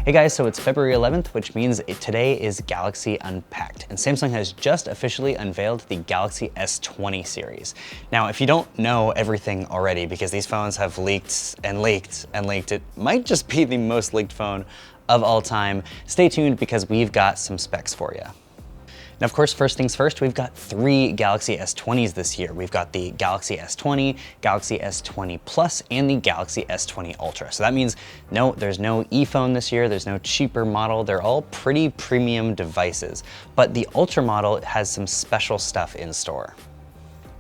Hey guys, so it's February 11th, which means today is Galaxy Unpacked, and Samsung has just officially unveiled the Galaxy S20 series. Now, if you don't know everything already, because these phones have leaked and leaked and leaked, it might just be the most leaked phone of all time. Stay tuned because we've got some specs for you. Now, of course, first things first, we've got 3 Galaxy S20s this year. We've got the Galaxy S20, Galaxy S20 Plus, and the Galaxy S20 Ultra. So that means there's no ePhone this year, there's no cheaper model. They're all pretty premium devices. But the Ultra model has some special stuff in store.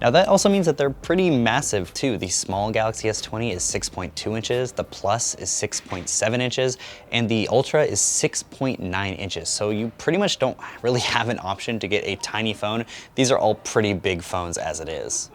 Now that also means that they're pretty massive too. The small Galaxy S20 is 6.2 inches, the Plus is 6.7 inches, and the Ultra is 6.9 inches. So you pretty much don't really have an option to get a tiny phone. These are all pretty big phones as it is.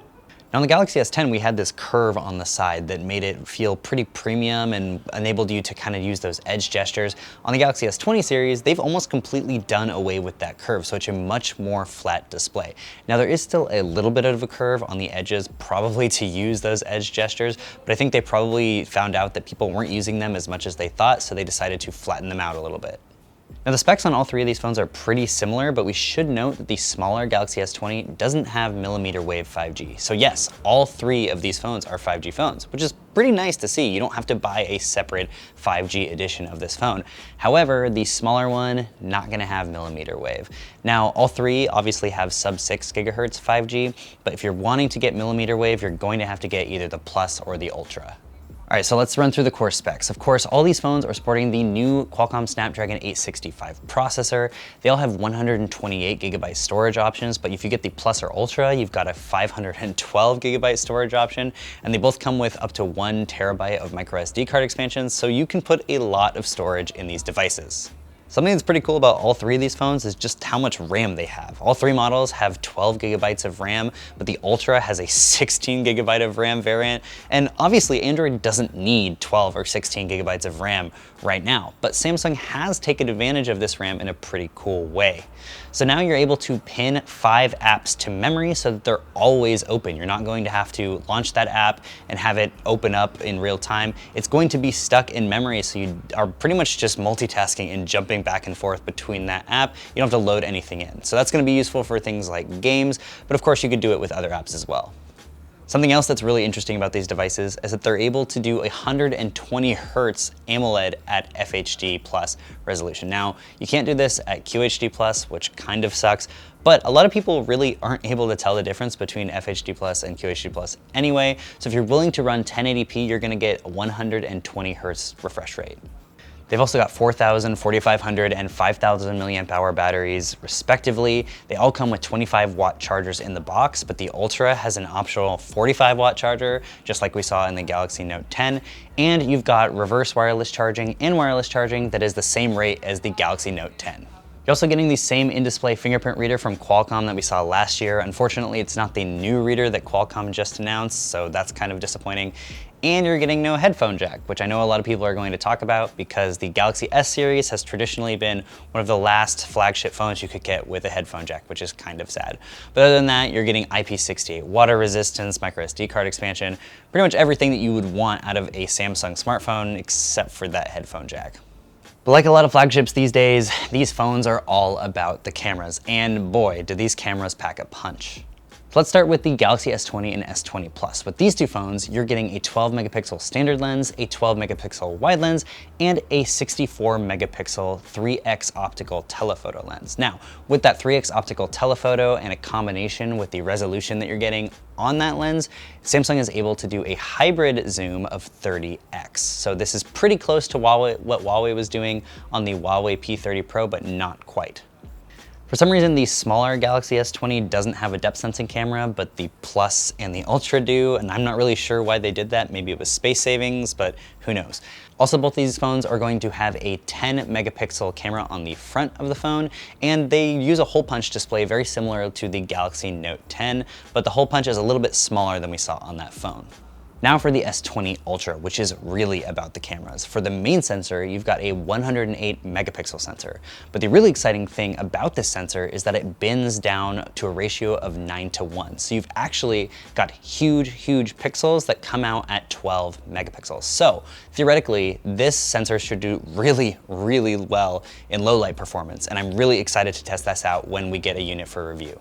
Now on the Galaxy S10, we had this curve on the side that made it feel pretty premium and enabled you to kind of use those edge gestures. On the Galaxy S20 series, they've almost completely done away with that curve, so it's a much more flat display. Now there is still a little bit of a curve on the edges, probably to use those edge gestures, but I think they probably found out that people weren't using them as much as they thought, so they decided to flatten them out a little bit. Now the specs on all 3 of these phones are pretty similar, but we should note that the smaller Galaxy S20 doesn't have millimeter wave 5G. So yes, all 3 of these phones are 5G phones, which is pretty nice to see. You don't have to buy a separate 5G edition of this phone. However, the smaller one, not gonna have millimeter wave. Now, all 3 obviously have sub 6 gigahertz 5G, but if you're wanting to get millimeter wave, you're going to have to get either the Plus or the Ultra. All right, so let's run through the core specs. Of course, all these phones are sporting the new Qualcomm Snapdragon 865 processor. They all have 128 gigabyte storage options, but if you get the Plus or Ultra, you've got a 512 gigabyte storage option, and they both come with up to 1 terabyte of micro SD card expansions, so you can put a lot of storage in these devices. Something that's pretty cool about all 3 of these phones is just how much RAM they have. All 3 models have 12 gigabytes of RAM, but the Ultra has a 16 gigabyte of RAM variant. And obviously Android doesn't need 12 or 16 gigabytes of RAM right now, but Samsung has taken advantage of this RAM in a pretty cool way. So now you're able to pin 5 apps to memory so that they're always open. You're not going to have to launch that app and have it open up in real time. It's going to be stuck in memory, so you are pretty much just multitasking and jumping back and forth between that app. You don't have to load anything in. So that's going to be useful for things like games, but of course you could do it with other apps as well. Something else that's really interesting about these devices is that they're able to do 120 Hertz AMOLED at FHD plus resolution. Now, you can't do this at QHD plus, which kind of sucks, but a lot of people really aren't able to tell the difference between FHD plus and QHD plus anyway. So if you're willing to run 1080p, you're gonna get 120 Hertz refresh rate. They've also got 4,000, 4,500, and 5,000 milliamp hour batteries, respectively. They all come with 25 watt chargers in the box, but the Ultra has an optional 45 watt charger, just like we saw in the Galaxy Note 10. And you've got reverse wireless charging and wireless charging that is the same rate as the Galaxy Note 10. You're also getting the same in-display fingerprint reader from Qualcomm that we saw last year. Unfortunately, it's not the new reader that Qualcomm just announced, so that's kind of disappointing. And you're getting no headphone jack, which I know a lot of people are going to talk about because the Galaxy S series has traditionally been one of the last flagship phones you could get with a headphone jack, which is kind of sad. But other than that, you're getting IP68 water resistance, micro SD card expansion, pretty much everything that you would want out of a Samsung smartphone except for that headphone jack. But like a lot of flagships these days, these phones are all about the cameras, and boy, do these cameras pack a punch. So let's start with the Galaxy S20 and S20 Plus. With these 2 phones, you're getting a 12 megapixel standard lens, a 12 megapixel wide lens, and a 64 megapixel 3x optical telephoto lens. Now, with that 3x optical telephoto and a combination with the resolution that you're getting on that lens, Samsung is able to do a hybrid zoom of 30x. So this is pretty close to what Huawei was doing on the Huawei P30 Pro, but not quite. For some reason, the smaller Galaxy S20 doesn't have a depth sensing camera, but the Plus and the Ultra do, and I'm not really sure why they did that. Maybe it was space savings, but who knows. Also, both these phones are going to have a 10 megapixel camera on the front of the phone, and they use a hole punch display very similar to the Galaxy Note 10, but the hole punch is a little bit smaller than we saw on that phone. Now for the S20 Ultra, which is really about the cameras. For the main sensor, you've got a 108 megapixel sensor. But the really exciting thing about this sensor is that it bends down to a ratio of 9:1. So you've actually got huge pixels that come out at 12 megapixels. So theoretically, this sensor should do really well in low light performance. And I'm really excited to test this out when we get a unit for review.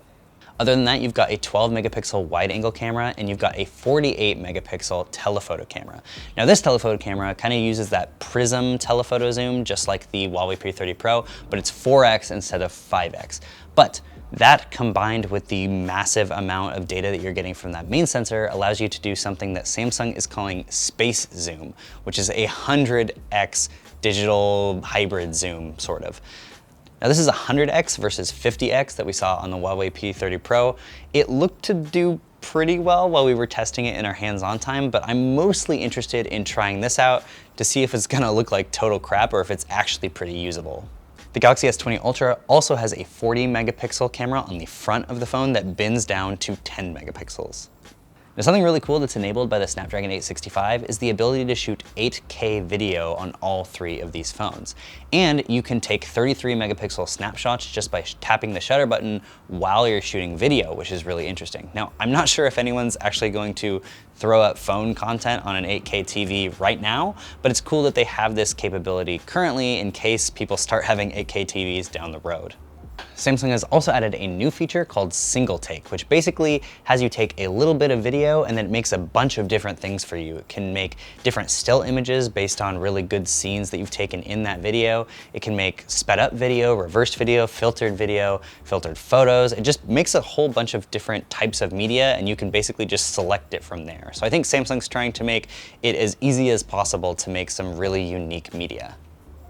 Other than that, you've got a 12 megapixel wide angle camera and you've got a 48 megapixel telephoto camera. Now this telephoto camera kind of uses that prism telephoto zoom, just like the Huawei P30 Pro, but it's 4x instead of 5x. But that combined with the massive amount of data that you're getting from that main sensor allows you to do something that Samsung is calling space zoom, which is a 100x digital hybrid zoom, sort of. Now this is 100x versus 50x that we saw on the Huawei P30 Pro. It looked to do pretty well while we were testing it in our hands-on time, but I'm mostly interested in trying this out to see if it's gonna look like total crap or if it's actually pretty usable. The Galaxy S20 Ultra also has a 40 megapixel camera on the front of the phone that bends down to 10 megapixels. Now, something really cool that's enabled by the Snapdragon 865 is the ability to shoot 8K video on all three of these phones. And you can take 33 megapixel snapshots just by tapping the shutter button while you're shooting video, which is really interesting. Now, I'm not sure if anyone's actually going to throw up phone content on an 8K TV right now, but it's cool that they have this capability currently in case people start having 8K TVs down the road. Samsung has also added a new feature called Single Take, which basically has you take a little bit of video and then it makes a bunch of different things for you. It can make different still images based on really good scenes that you've taken in that video. It can make sped up video, reversed video, filtered photos. It just makes a whole bunch of different types of media and you can basically just select it from there. So I think Samsung's trying to make it as easy as possible to make some really unique media.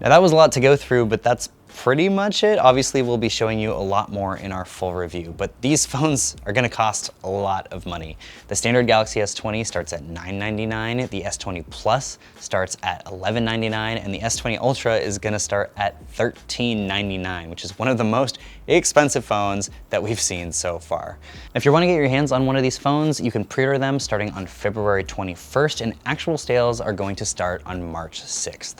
Now that was a lot to go through, but that's pretty much it. Obviously, we'll be showing you a lot more in our full review, but these phones are gonna cost a lot of money. The standard Galaxy S20 starts at $999, the S20 Plus starts at $1199, and the S20 Ultra is gonna start at $1399, which is one of the most expensive phones that we've seen so far. If you wanna get your hands on one of these phones, you can pre-order them starting on February 21st, and actual sales are going to start on March 6th.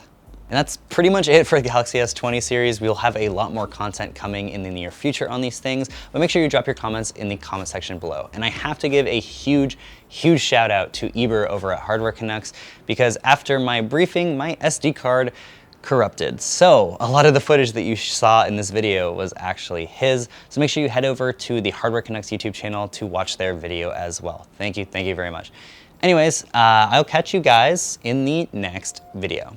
And that's pretty much it for the Galaxy S20 series. We'll have a lot more content coming in the near future on these things, but make sure you drop your comments in the comment section below. And I have to give a huge shout out to Eber over at Hardware Canucks, because after my briefing, my SD card corrupted. So a lot of the footage that you saw in this video was actually his. So make sure you head over to the Hardware Canucks YouTube channel to watch their video as well. Thank you very much. Anyways, I'll catch you guys in the next video.